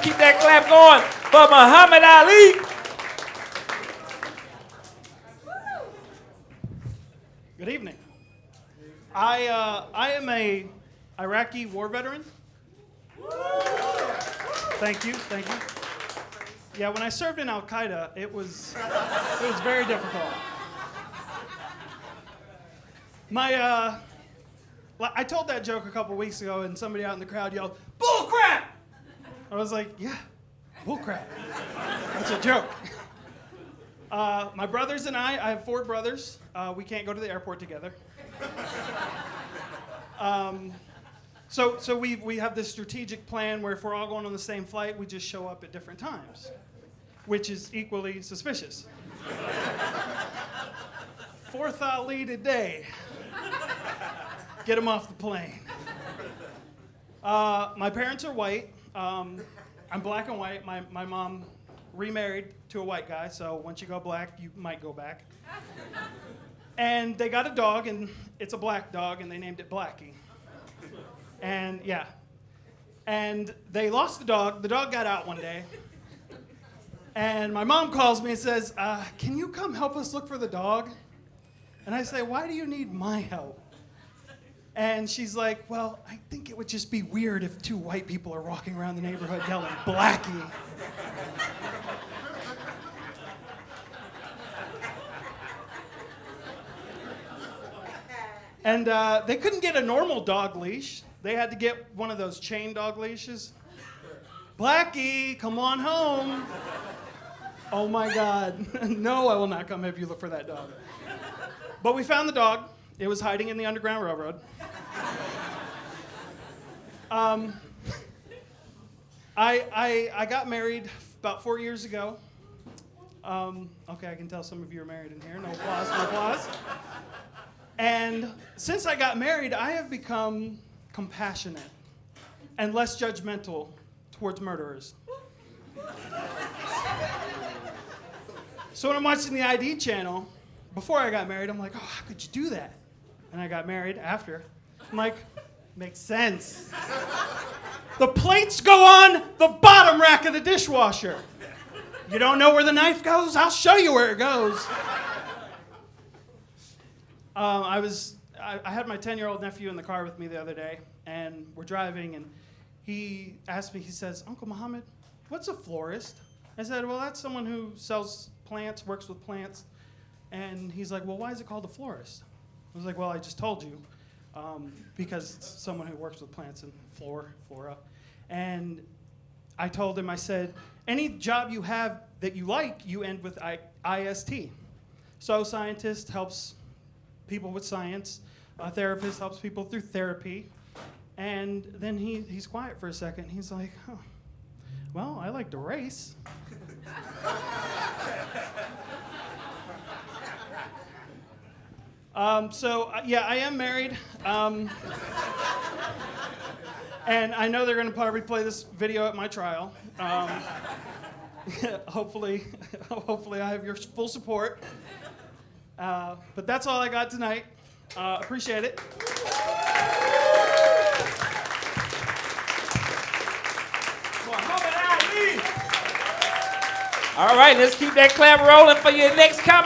keep that clap going for Muhammad Ali. Good evening. I am a Iraqi war veteran. Thank you. Yeah, when I served in Al Qaeda, it was very difficult. I told that joke a couple weeks ago, and somebody out in the crowd yelled, "Bull crap!" I was like, "Yeah, bull crap. That's a joke." My brothers and I have 4 brothers. We can't go to the airport together. So we have this strategic plan where if we're all going on the same flight, we just show up at different times, which is equally suspicious. 4th Ali today. Get him off the plane. My parents are white. I'm black and white. My mom remarried to a white guy, so once you go black, you might go back. And they got a dog, and it's a black dog, and they named it Blackie. And yeah. And they lost the dog. The dog got out one day. And my mom calls me and says, "Can you come help us look for the dog?" And I say, "Why do you need my help?" And she's like, "Well, I think it would just be weird if 2 white people are walking around the neighborhood yelling, 'Blackie.'" And they couldn't get a normal dog leash. They had to get one of those chain dog leashes. "Blackie, come on home." Oh my God. No, I will not come help you look for that dog. But we found the dog. It was hiding in the Underground Railroad. I got married about 4 years ago. Okay, I can tell some of you are married in here. No applause. And since I got married, I have become compassionate and less judgmental towards murderers. So when I'm watching the ID channel, before I got married, I'm like, "Oh, how could you do that?" And I got married after. I'm like, makes sense. The plates go on the bottom rack of the dishwasher. You don't know where the knife goes? I'll show you where it goes. I had my 10-year-old nephew in the car with me the other day, and we're driving, and he asked me, he says, "Uncle Muhammad, what's a florist?" I said, "Well, that's someone who sells plants, works with plants." And he's like, "Well, why is it called a florist?" I was like, "Well, I just told you, because it's someone who works with plants and flora." And I told him, I said, "Any job you have that you like, you end with IST. So scientist helps people with science. A therapist helps people through therapy." And then he's quiet for a second. He's like, "Oh, well, I like to race." Yeah, I am married. And I know they're going to probably play this video at my trial. Hopefully I have your full support. But that's all I got tonight. Appreciate it. Muhammad Ali. All right, let's keep that clap rolling for your next comic.